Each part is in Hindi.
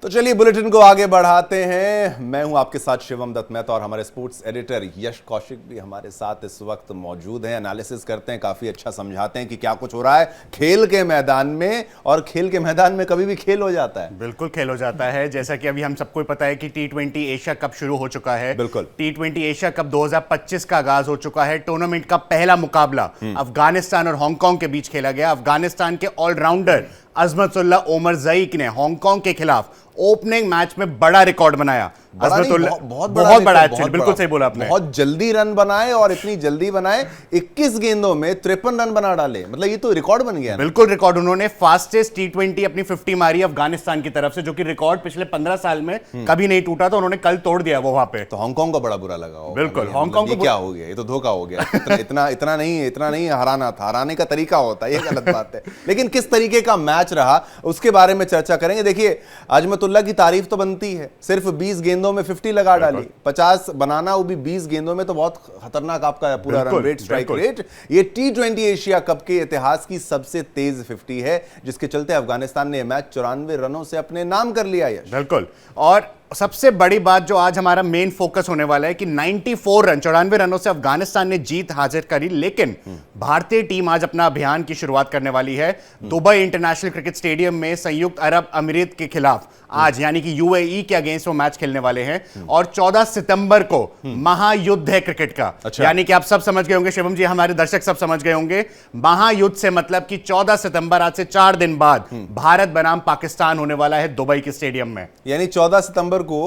तो चलिए बुलेटिन को आगे बढ़ाते हैं। मैं हूं आपके साथ शिवम दत्त मेहता और हमारे स्पोर्ट्स एडिटर यश कौशिक भी हमारे साथ इस वक्त मौजूद हैं। एनालिसिस करते हैं, काफी अच्छा समझाते हैं कि क्या कुछ हो रहा है खेल के मैदान में। और खेल के मैदान में कभी भी खेल हो जाता है, बिल्कुल खेल हो जाता है। जैसा कि अभी हम सबको पता है कि T20 एशिया कप शुरू हो चुका है। बिल्कुल, T20 एशिया कप 2025 का आगाज हो चुका है। टूर्नामेंट का पहला मुकाबला अफगानिस्तान और हांगकांग के बीच खेला गया। अफगानिस्तान के ऑलराउंडर अजमतुल्ला ओमर ज़ईक ने हांगकांग के खिलाफ ओपनिंग मैच में बड़ा रिकॉर्ड बनाया। बहुत बड़ा बिल्कुल सही बोला आपने। बहुत जल्दी रन बनाए और इतनी जल्दी बनाए, 21 गेंदों में 53 रन बना डाले। मतलब ये तो रिकॉर्ड बन गया। बिल्कुल रिकॉर्ड। उन्होंने फास्टेस्ट T20 अपनी 50 मारी अफगानिस्तान की तरफ से, जो कि रिकॉर्ड पिछले 15 साल में कभी नहीं टूटा था। उन्होंने कल तोड़ दिया वो वहां पे। तो हांगकांग को बड़ा बुरा लगा। बिल्कुल, हांगकांग को क्या हो गया, ये तो धोखा हो गया। इतना नहीं हराना था, हराने का तरीका होता है, ये गलत बात है। लेकिन किस तरीके का मैच रहा उसके बारे में चर्चा करेंगे। देखिए, अजमतुल्ला की तारीफ तो बनती है, सिर्फ 20 गेंदों में 50 लगा डाली। 50 बनाना वो भी 20 गेंदों में, तो बहुत खतरनाक आपका पूरा रन रेट, स्ट्राइक रेट। ये T20 एशिया कप के इतिहास की सबसे तेज 50 है, जिसके चलते अफगानिस्तान ने मैच 94 रनों से अपने नाम कर लिया। यश, बिल्कुल। और सबसे बड़ी बात जो आज हमारा मेन फोकस होने वाला है कि 94 रन, 94 रनों से अफगानिस्तान ने जीत हासिल करी। लेकिन भारतीय टीम आज अपना अभियान की शुरुआत करने वाली है दुबई इंटरनेशनल क्रिकेट स्टेडियम में संयुक्त अरब अमीरात के खिलाफ। आज यानी कि UAE के अगेंस्ट वो मैच खेलने वाले हैं। और 14 सितंबर को महायुद्ध है क्रिकेट का। अच्छा। यानी कि आप सब समझ गए होंगे, शिवम जी, हमारे दर्शक सब समझ गए होंगे। महायुद्ध से मतलब कि 14 सितंबर, आज से 4 दिन बाद भारत बनाम पाकिस्तान होने वाला है दुबई के स्टेडियम में। यानी 14 सितंबर को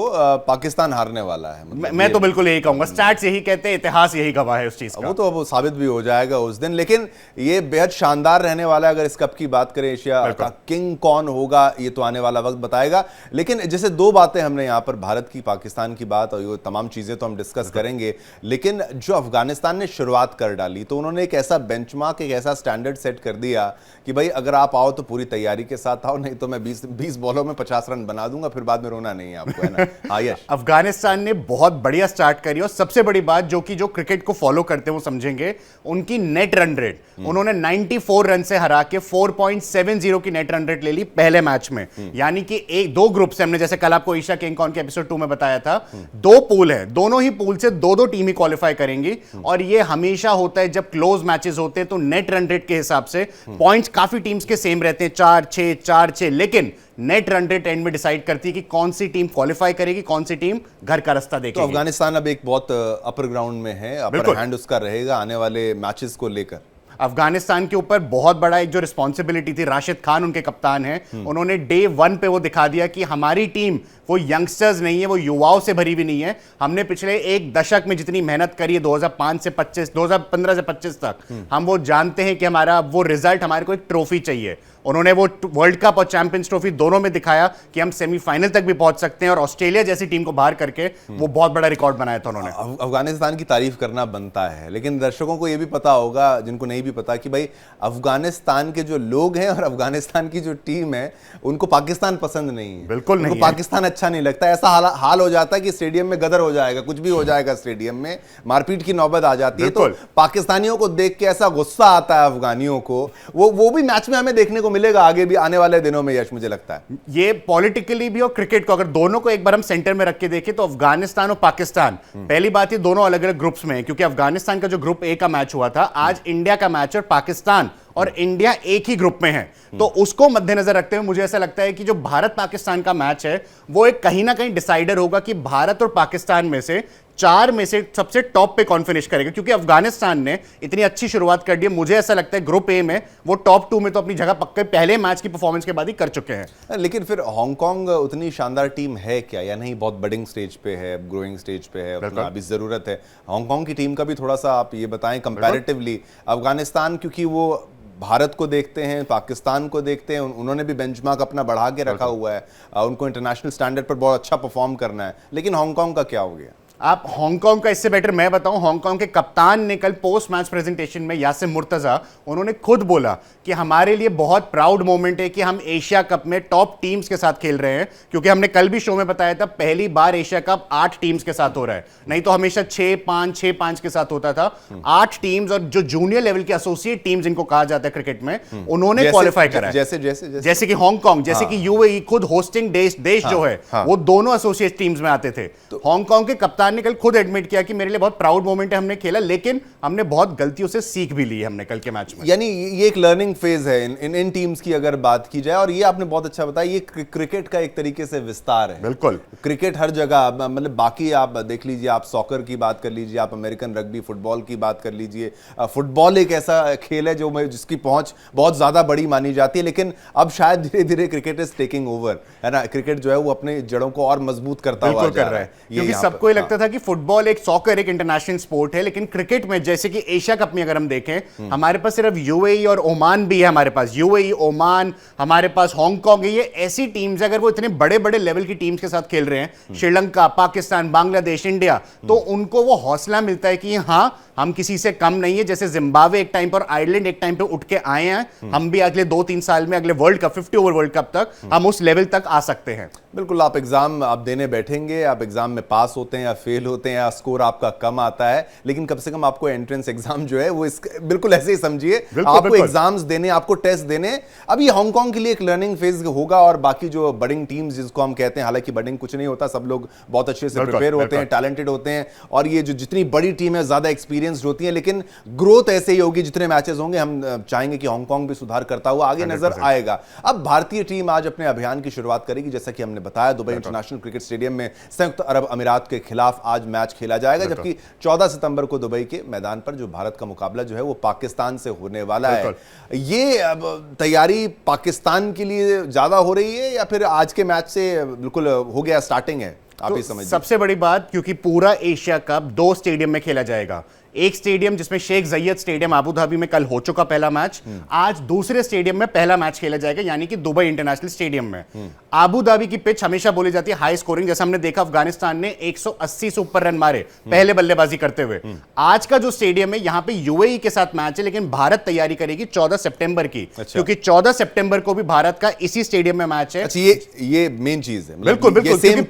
पाकिस्तान हारने वाला है। मतलब मैं तो बिल्कुल यही कहूंगा, स्टैट्स यही कहते हैं, इतिहास यही गवाह है उस चीज का। वो तो अब साबित भी हो जाएगा उस दिन। लेकिन ये बेहद शानदार रहने वाला है। अगर इस कप की बात करें, एशिया का किंग कौन होगा ये तो आने वाला वक्त बताएगा। लेकिन जैसे दो बातें हमने यहाँ पर, भारत की, पाकिस्तान की बात, और ये तमाम चीजें तो हम डिस्कस करेंगे। लेकिन जो अफगानिस्तान ने शुरुआत कर डाली, तो उन्होंने एक ऐसा बेंचमार्क, एक ऐसा स्टैंडर्ड सेट कर दिया कि भाई अगर आप आओ तो पूरी तैयारी के साथ आओ, नहीं तो मैं 20 बॉलों में 50 रन बना दूंगा, फिर बाद में रोना नहीं है आपको, है ना। हाँ यश, अफगानिस्तान ने बहुत बढ़िया स्टार्ट करी। और सबसे बड़ी बात जो क्रिकेट को फॉलो करते हैं वो समझेंगे, उनकी नेट रन रेट। उन्होंने 94 रन से हरा के 4.70 की नेट रन रेट ले ली पहले मैच में। यानी कि दो ग्रुप से, हमने जैसे कल आपको एशिया किंग कॉन के एपिसोड 2 में बताया था, 2 पूल है, दोनों ही पूल से 2-2 टीम ही क्वालिफाई करेंगी। और ये हमेशा होता है जब क्लोज मैचेस होते हैं, तो नेट रन रेट के हिसाब से पॉइंट्स काफी टीम्स के सेम रहते हैं, 4-6 4-6। लेकिन नेट रन रेट एंड में डिसाइड करती है कि कौन सी टीम क्वालिफाई करेगी, कौन सी टीम घर का रास्ता देखेगी। तो अफगानिस्तान अब एक बहुत अपर ग्राउंड में है, अपर हैंड उसका रहेगा आने वाले मैचेस को लेकर। अफगानिस्तान के ऊपर बहुत बड़ा एक जो रिस्पॉन्सिबिलिटी थी, राशिद खान उनके कप्तान हैं, उन्होंने डे 1 पे वो दिखा दिया कि हमारी टीम वो यंगस्टर्स नहीं है, वो युवाओं से भरी भी नहीं है। हमने पिछले एक दशक में जितनी मेहनत करी है, 2005 से 25, 2015 से 25 तक, हम वो जानते हैं कि हमारा वो रिजल्ट, हमारे को एक ट्रॉफी चाहिए। उन्होंने वो वर्ल्ड कप और चैंपियंस ट्रॉफी दोनों में दिखाया कि हम सेमीफाइनल तक भी पहुंच सकते हैं। और ऑस्ट्रेलिया जैसी टीम को बाहर करके वो बहुत बड़ा रिकॉर्ड बनाया था उन्होंने। अफगानिस्तान की तारीफ करना बनता है, लेकिन दर्शकों को यह भी पता होगा, जिनको नहीं भी पता, कि भाई अफगानिस्तान के जो लोग हैं और अफगानिस्तान की जो टीम है, उनको पाकिस्तान पसंद नहीं है। बिल्कुल नहीं, पाकिस्तान अच्छा नहीं लगता। ऐसा हाल हो जाता है कि स्टेडियम में गदर हो जाएगा, कुछ भी हो जाएगा, स्टेडियम में मारपीट की नौबत आ जाती है। तो पाकिस्तानियों को देख के ऐसा गुस्सा आता है अफगानियों को, वो भी मैच में हमें देखने को मिलेगा आगे भी आने वाले दिनों में। यश, मुझे लगता है ये पॉलिटिकली भी और क्रिकेट को, अगर दोनों को एक बार हम सेंटर में रख के देखें, तो अफगानिस्तान और पाकिस्तान, पहली बात ये दोनों अलग अलग ग्रुप्स में है। क्योंकि अफगानिस्तान का जो ग्रुप ए का मैच हुआ था, आज इंडिया का मैच, और पाकिस्तान और इंडिया एक ही ग्रुप में है। तो उसको मद्देनजर रखते हुए मुझे ऐसा लगता है कि जो भारत पाकिस्तान का मैच है, वो एक कहीं ना कहीं डिसाइडर होगा कि भारत और पाकिस्तान में से 4 में से सबसे टॉप पे कौन फिनिश करेगा। क्योंकि अफगानिस्तान ने इतनी अच्छी शुरुआत कर दी है, मुझे ऐसा लगता है ग्रुप ए में वो टॉप 2 में तो अपनी जगह पक्के पहले मैच की परफॉर्मेंस के बाद ही कर चुके हैं। लेकिन फिर हांगकांग उतनी शानदार टीम है क्या, या नहीं? बहुत बडिंग स्टेज पे है, ग्रोइंग स्टेज पे है, उतना अभी जरूरत है हांगकांग की टीम का भी। थोड़ा सा आप ये बताएं कंपैरेटिवली अफगानिस्तान, क्योंकि वो भारत को देखते हैं, पाकिस्तान को देखते हैं, उन्होंने भी बेंचमार्क अपना बढ़ा के रखा हुआ है, उनको इंटरनेशनल स्टैंडर्ड पर बहुत अच्छा परफॉर्म करना है। लेकिन हांगकांग का क्या हो गया? आप हांगकांग का इससे बेटर मैं बताऊं, हांगकांग के कप्तान ने कल पोस्ट मैच प्रेजेंटेशन में, यासिर मुर्तजा, उन्होंने खुद बोला कि हमारे लिए बहुत प्राउड मोमेंट है कि हम एशिया कप में टॉप टीम्स के साथ खेल रहे हैं, क्योंकि हमने कल भी शो में बताया था पहली बार एशिया कप 8 टीम्स के साथ हो रहा है, नहीं तो हमेशा 6-5 के साथ होता था। 8 टीम्स, और जो जूनियर लेवल की एसोसिएट टीम्स इनको कहा जाता है क्रिकेट में, उन्होंने क्वालिफाई करा है। जैसे कि हांगकांग, जैसे कि यूएई, खुद होस्टिंग देश जो है, वो दोनों एसोसिएट टीम्स में आते थे। हांगकांग के कप्तान ने कल खुद एडमिट किया कि मेरे लिए बहुत प्राउड मोमेंट है, हमने खेला, लेकिन हमने बहुत गलतियों से सीख भी ली है हमने कल के मैच में। यानी ये एक लर्निंग फेज है इन टीम्स की अगर बात की जाए, और ये आपने बहुत अच्छा बताया, ये क्रिकेट का एक तरीके से विस्तार है। बिल्कुल, क्रिकेट हर जगह, मतलब बाकी आप देख लीजिए, आप सॉकर की बात कर लीजिए, आप अमेरिकन रग्बी फुटबॉल की बात कर लीजिए, फुटबॉल एक ऐसा खेल है जिसकी पहुंच बहुत ज्यादा बड़ी मानी जाती है, लेकिन अब शायद धीरे धीरे क्रिकेट इज टेकिंग ओवर, है ना। क्रिकेट जो है वो अपने जड़ों को और मजबूत करता हुआ जा रहा है, क्योंकि सबको ही लगता था कि फुटबॉल एक सॉकर एक इंटरनेशनल स्पोर्ट है, लेकिन क्रिकेट में जैसे कि एशिया कप में अगर हम देखें, हमारे पास सिर्फ यूएई और ओमान भी है, हमारे पास यूएई, ओमान, हमारे पास हांगकांग है। ये ऐसी टीम्स है, अगर वो इतने बड़े बड़े लेवल की टीम्स के साथ खेल रहे हैं, श्रीलंका, पाकिस्तान, बांग्लादेश, इंडिया, तो उनको वो हौसला मिलता है कि हाँ, हम किसी से कम नहीं है। जैसे जिम्बाब्वे एक टाइम पर, आयरलैंड एक टाइम पे उठ के आए हैं, हम भी अगले 2-3 साल में, अगले world cup 50 over world cup तक हम उस लेवल तक आ सकते हैं। बिल्कुल, आप एग्जाम आप देने बैठेंगे, आप एग्जाम में पास होते हैं या फेल होते हैं या स्कोर आपका कम आता है, लेकिन कम से कम आपको एंट्रेंस एग्जाम जो है वो बिल्कुल ऐसे ही समझिए, आपको एग्जाम्स देने, आपको टेस्ट देने। अब ये हांगकांग के लिए एक लर्निंग फेज होगा, और बाकी जो बडिंग टीम्स जिसको हम कहते हैं, हालांकि बडिंग कुछ नहीं होता, सब लोग बहुत अच्छे से प्रिपेयर होते हैं, टैलेंटेड होते हैं, और ये जो जितनी बड़ी टीम है ज्यादा एक्सपीरियंस्ड होती है, लेकिन ग्रोथ ऐसे ही होगी, जितने मैचेस होंगे हम चाहेंगे कि हांगकांग भी सुधार करता हुआ आगे नजर आएगा। अब भारतीय टीम आज अपने अभियान की शुरुआत करेगी, जैसा कि हमने बताया, दुबई इंटरनेशनल क्रिकेट स्टेडियम में संयुक्त अरब अमीरात के खिलाफ आज मैच खेला जाएगा, जबकि 14 सितंबर को दुबई के मैदान पर जो भारत का मुकाबला जो है वो पाकिस्तान से होने वाला है। ये तैयारी पाकिस्तान के लिए ज्यादा हो रही है या फिर आज के मैच से बिल्कुल हो गया, स्टार्टिंग है, आप ही समझिए। सबसे बड़ी बात, क्योंकि पूरा एशिया कप 2 स्टेडियम में खेला जाएगा, एक स्टेडियम जिसमें शेख ज़ायद स्टेडियम अबू धाबी में कल हो चुका पहला मैच, आज दूसरे स्टेडियम में पहला मैच खेला जाएगा, यानी कि दुबई इंटरनेशनल स्टेडियम में। अबू धाबी की पिच हमेशा बोली जाती है हाई स्कोरिंग, जैसा हमने देखा अफगानिस्तान ने 180 से ऊपर रन मारे पहले बल्लेबाजी करते हुए। आज का जो स्टेडियम है, यहां पे यूएई के साथ मैच है, लेकिन भारत तैयारी करेगी 14 सितंबर की, क्योंकि 14 सितंबर को भी भारत का इसी स्टेडियम में मैच है। अच्छा, ये मेन चीज है। बिल्कुल बिल्कुल, सेम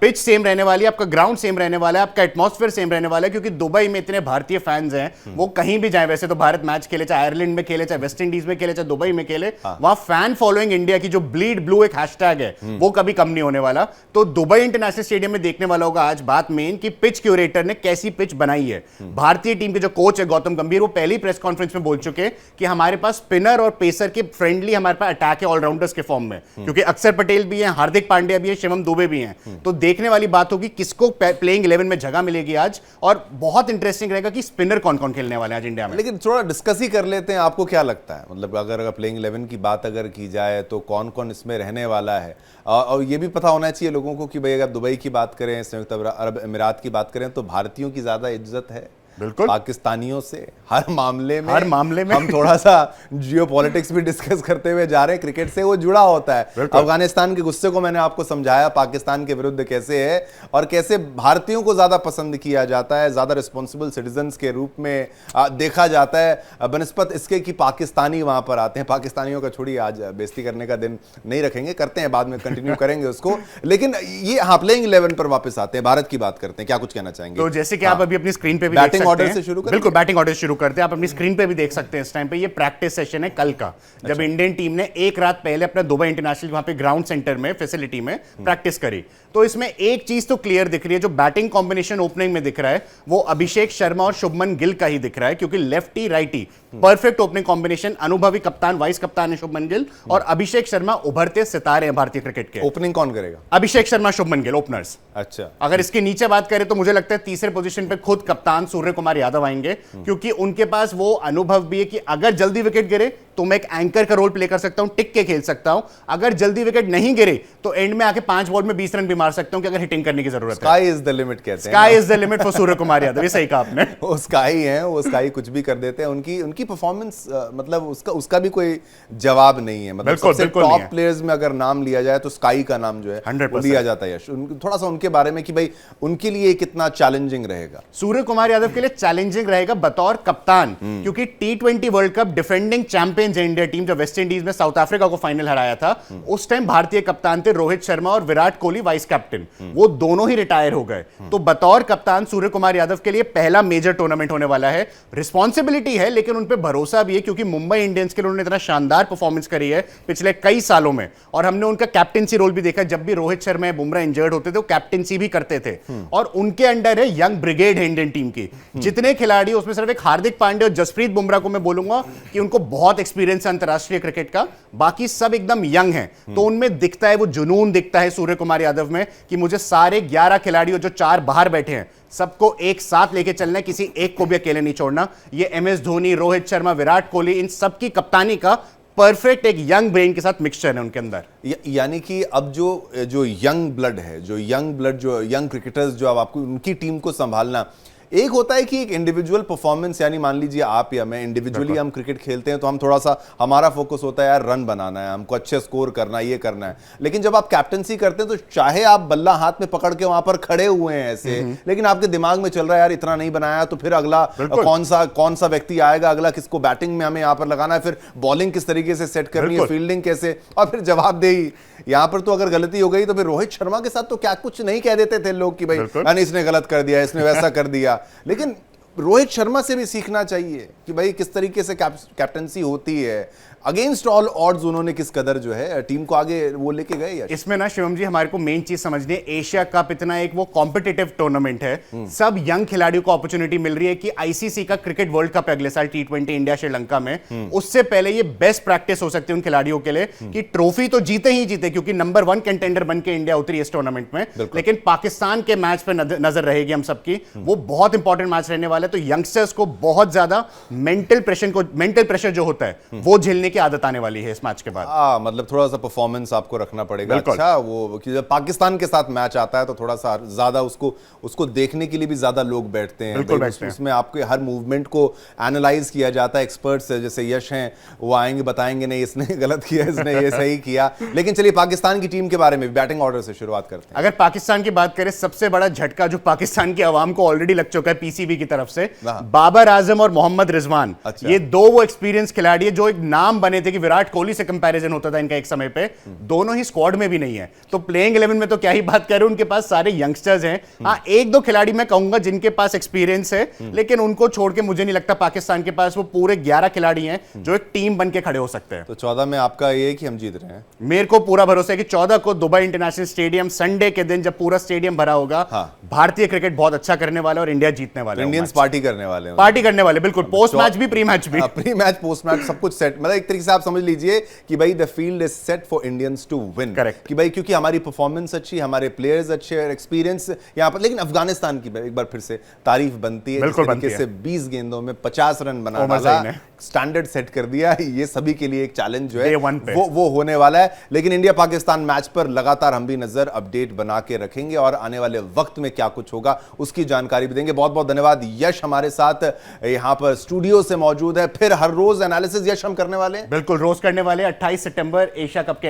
पिच सेम रहने वाली है, आपका ग्राउंड सेम रहने वाला है, आपका एटमॉस्फेयर सेम रहने वाला है, क्योंकि दुबई में इतने भारतीय फैंस हैं, वो कहीं भी जाए, वैसे तो भारत मैच खेले, चाहे आयरलैंड में खेले, चाहे वेस्ट इंडीज में खेले, चाहे दुबई में खेले, वहां फैन फॉलोइंग इंडिया की जो ब्लीड ब्लू एक हैशटैग है, वो कभी कम नहीं होने वाला। तो दुबई इंटरनेशनल स्टेडियम में देखने वाला होगा आज बात मेन कि पिच क्यूरेटर ने कैसी पिच बनाई है। भारतीय टीम के जो कोच है गौतम गंभीर, वो पहली प्रेस कॉन्फ्रेंस में बोल चुके कि हमारे पास स्पिनर और पेसर के फ्रेंडली हमारे पास अटैक है ऑलराउंडर्स के फॉर्म में, क्योंकि अक्षर पटेल भी है, हार्दिक पांड्या भी है, शिवम दुबे भी हैं। तो देखने वाली बात होगी किसको प्लेइंग 11 में जगह मिलेगी आज, और बहुत इंटरेस्टिंग रहेगा कि स्पिनर कौन कौन खेलने वाले हैं आज इंडिया में। लेकिन थोड़ा डिस्कस ही कर लेते हैं, आपको क्या लगता है, मतलब अगर प्लेइंग 11 की बात अगर की जाए तो कौन कौन इसमें रहने वाला है, और ये भी पता होना चाहिए लोगों को कि भाई अगर दुबई की बात करें, संयुक्त अरब अमीरात की बात करें, तो भारतीयों की ज्यादा इज्जत है बिल्कुल पाकिस्तानियों से हर मामले में हम थोड़ा सा जियोपॉलिटिक्स भी डिस्कस करते हुए जा रहे हैं, क्रिकेट से वो जुड़ा होता है। अफगानिस्तान के गुस्से को मैंने आपको समझाया, पाकिस्तान के विरुद्ध कैसे है और कैसे भारतीयों को ज्यादा पसंद किया जाता है, ज्यादा रिस्पॉन्सिबल सिटीजन्स के रूप में देखा जाता है बनस्पत इसके कि पाकिस्तानी वहां पर आते हैं। पाकिस्तानियों का छोड़िए, आज बेइज्जती करने का दिन नहीं रखेंगे, करते हैं बाद में, कंटिन्यू करेंगे उसको। लेकिन ये प्लेइंग 11 पर वापस आते हैं, भारत की बात करते हैं, क्या कुछ कहना चाहेंगे? तो जैसे कि आप अभी अपनी स्क्रीन पे भी बैटिंग ऑर्डर से शुरू करें। बिल्कुल, बैटिंग ऑर्डर शुरू करते हैं। आप अपनी स्क्रीन पे भी देख सकते हैं इस टाइम पे, ये प्रैक्टिस सेशन है कल का, जब इंडियन टीम ने एक रात पहले अपना दुबई इंटरनेशनल वहां पे ग्राउंड सेंटर में फैसिलिटी में प्रैक्टिस करी। तो इसमें एक चीज तो क्लियर दिख रही है, जो बैटिंग कॉम्बिनेशन ओपनिंग में दिख रहा है वो अभिषेक शर्मा और शुभमन गिल का ही दिख रहा है, क्योंकि lefty righty perfect opening combination. अनुभवी कप्तान, वाइस कप्तान है शुभमन गिल, और अभिषेक शर्मा उभरते सितारे हैं भारतीय क्रिकेट के। ओपनिंग कौन करेगा? अभिषेक शर्मा, शुभमन गिल ओपनर्स। अच्छा, अगर इसके नीचे बात करें तो मुझे लगता है तीसरे पोजीशन पे खुद कप्तान सूर्य कुमार यादव आएंगे, क्योंकि उनके पास वो अनुभव भी है कि अगर जल्दी विकेट गिरे तो मैं एक एंकर का रोल प्ले कर सकता हूं, टिक के खेल सकता हूं। अगर जल्दी विकेट नहीं गिरे तो एंड में आके 5 बॉल में 20 रन भी मार सकता हूं कि अगर हिटिंग करने की जरूरत है। स्काई इज द लिमिट कहते हैं। Sky is the limit for Surya Kumar Yadav, ये सही कहा आपने। वो स्काई है, वो स्काई कुछ भी कर देते हैं। उनकी परफॉर्मेंस मतलब उसका भी कोई जवाब नहीं है। मतलब सबसे टॉप प्लेयर्स में अगर नाम लिया जाए तो स्काई का नाम जो है 100% लिया जाता है। यश, थोड़ा सा उनके बारे में कि भाई उनके लिए कितना चैलेंजिंग रहेगा। सूर्य कुमार यादव के लिए चैलेंजिंग रहेगा बतौर कप्तान, क्योंकि T20 world cup defending champions India team जब वेस्ट इंडीज में साउथ अफ्रीका को फाइनल हराया था, उस टाइम भारतीय कप्तान थे रोहित शर्मा और विराट कोहली वाइस कैप्टन। वो दोनों ही रिटायर हो गए। तो बतौर कप्तान सूर्य कुमार यादव के लिए पहला मेजर टूर्नामेंट होने वाला है। रिस्पॉन्सिबिलिटी है लेकिन उन पे भरोसा भी है, क्योंकि मुंबई इंडियंस के लिए उन्होंने इतना शानदार परफॉर्मेंस करी है पिछले कई सालों में। और हमने उनका कैप्टेंसी रोल भी देखा, जब भी रोहित शर्मा या बुमराह इंजर्ड होते थे वो कैप्टेंसी भी करते थे। और उनके अंडर है यंग ब्रिगेड है इंडियन टीम की। जितने खिलाड़ी उसमें सिर्फ एक हार्दिक पांड्या और जसप्रीत बुमराह को मैं बोलूंगा कि उनको बहुत एक्सपीरियंस है अंतरराष्ट्रीय क्रिकेट का, बाकी सब एकदम यंग हैं। तो उनमें दिखता है वो जुनून दिखता है सूर्य कुमार यादव में कि मुझे सारे 11 खिलाड़ियों जो 4 बाहर बैठे हैं सबको एक साथ लेके चलना है, किसी एक को भी अकेले नहीं छोड़ना। ये MS धोनी, रोहित शर्मा, विराट कोहली, इन सबकी कप्तानी का परफेक्ट एक यंग ब्रेन के साथ मिक्सचर है उनके अंदर। यानी कि अब जो यंग ब्लड है, जो यंग क्रिकेटर्स जो अब आपको उनकी टीम को संभालना, एक होता है कि एक इंडिविजुअल परफॉर्मेंस, यानी मान लीजिए आप या मैं इंडिविजुअली हम क्रिकेट खेलते हैं तो हम थोड़ा सा हमारा फोकस होता है यार रन बनाना है, हमको अच्छे स्कोर करना है, ये करना है। लेकिन जब आप कैप्टनसी करते हैं तो चाहे आप बल्ला हाथ में पकड़ के वहां पर खड़े हुए हैं ऐसे, लेकिन आपके दिमाग में चल रहा है यार इतना नहीं बनाया तो फिर अगला कौन सा व्यक्ति आएगा, अगला किसको बैटिंग में हमें यहाँ पर लगाना है, फिर बॉलिंग किस तरीके से सेट करनी है, फील्डिंग कैसे, और फिर जवाबदेही। यहां पर तो अगर गलती हो गई तो फिर रोहित शर्मा के साथ तो क्या कुछ नहीं कह देते थे लोग कि भाई यानी इसने गलत कर दिया, इसने वैसा कर दिया। लेकिन रोहित शर्मा से भी सीखना चाहिए कि भाई किस तरीके से कैप्टनसी होती है। अगेंस्ट ऑल ऑड्स उन्होंने किस कदर जो है टीम को आगे वो लेके गए। इसमें ना शिवम जी हमारे को मेन चीज समझनी है, एशिया कप इतना एक वो कॉम्पिटिटिव टूर्नामेंट है, सब यंग खिलाड़ियों को अपॉर्चुनिटी मिल रही है कि आईसीसी का क्रिकेट वर्ल्ड कप है अगले साल T20 इंडिया श्रीलंका में, उससे पहले ये बेस्ट प्रैक्टिस हो सकती है उन खिलाड़ियों के लिए कि ट्रॉफी तो जीते ही जीते, क्योंकि नंबर 1 कंटेंडर बन के इंडिया उतरी इस टूर्नामेंट में, लेकिन पाकिस्तान के मैच पे नजर रहेगी हम सबकी। वो बहुत इंपॉर्टेंट मैच रहने वाला है, तो यंगस्टर्स को बहुत ज्यादा मेंटल प्रेशर जो होता है वो झेलने की आदत आने वाली है इस मैच के बाद। मतलब थोड़ा सा परफॉर्मेंस आपको रखना पड़ेगा। अच्छा, वो जब पाकिस्तान के साथ मैच आता है तो थोड़ा सा ज्यादा उसको देखने के लिए भी ज्यादा लोग बैठते हैं। उसमें आपके हर मूवमेंट को एनालाइज किया जाता है। एक्सपर्ट्स जैसे यश हैं वो आएंगे बताएंगे नहीं इसने गलत किया, इसने ये सही किया। लेकिन चलिए पाकिस्तान की टीम के बारे में बैटिंग ऑर्डर से शुरुआत करते हैं। अगर पाकिस्तान की बात करें, सबसे बड़ा झटका जो पाकिस्तान की आवाम को ऑलरेडी लग चुका है पीसीबी की तरफ से, बाबर आजम और मोहम्मद रिजवान। ये दो वो एक्सपीरियंस खिलाड़ी है जो एक नाम बने थे कि विराट कोहली से कंपैरिजन होता था इनका एक समय पे, दोनों ही स्क्वाड में भी नहीं है। तो प्लेइंग 11 में तो क्या ही बात कर रहे हैं, उनके पास सारे यंगस्टर्स हैं। हाँ, एक दो खिलाड़ी मैं कहूंगा जिनके पास एक्सपीरियंस है, लेकिन उनको छोड़ के मुझे नहीं लगता पाकिस्तान के पास वो पूरे 11 खिलाड़ी हैं जो एक टीम बन के खड़े हो सकते हैं। तो 14 में आपका ये कि हम जीत रहे हैं। मेरे को पूरा भरोसा है कि 14 को दुबई इंटरनेशनल स्टेडियम संडे के दिन जब पूरा स्टेडियम भरा होगा, भारतीय क्रिकेट बहुत अच्छा करने वाला और इंडिया जीतने वाला है। इंडियंस पार्टी करने वाले, पार्टी करने वाले, बिल्कुल। पोस्ट मैच भी, प्री मैच भी, प्री मैच पोस्ट मैच सब कुछ सेट। मतलब एक तरीके से आप समझ लीजिए कि भाई the field is set for Indians to win. Correct. कि भाई क्योंकि हमारी परफॉर्मेंस अच्छी, हमारे प्लेयर्स अच्छे और एक्सपीरियंस यहाँ पर। लेकिन अफगानिस्तान की एक बार फिर से तारीफ बनती है, जिस तरीके से 20 गेंदों में 50 रन बनाना स्टैंडर्ड सेट कर दिया। ये सभी के लिए एक चैलेंज जो है वो होने वाला है। लेकिन इंडिया पाकिस्तान मैच पर लगातार हम भी नजर अपडेट बना के रखेंगे और आने वाले वक्त में क्या कुछ होगा उसकी जानकारी भी देंगे। बहुत बहुत धन्यवाद। यश हमारे साथ यहाँ पर स्टूडियो से मौजूद है। फिर हर रोज एनालिसिस यश हम करने वाले हैं, बिल्कुल रोज करने वाले 28 सितंबर एशिया कप के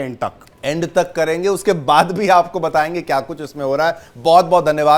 एंड तक करेंगे। उसके बाद भी आपको बताएंगे क्या कुछ इसमें हो रहा है। बहुत बहुत धन्यवाद।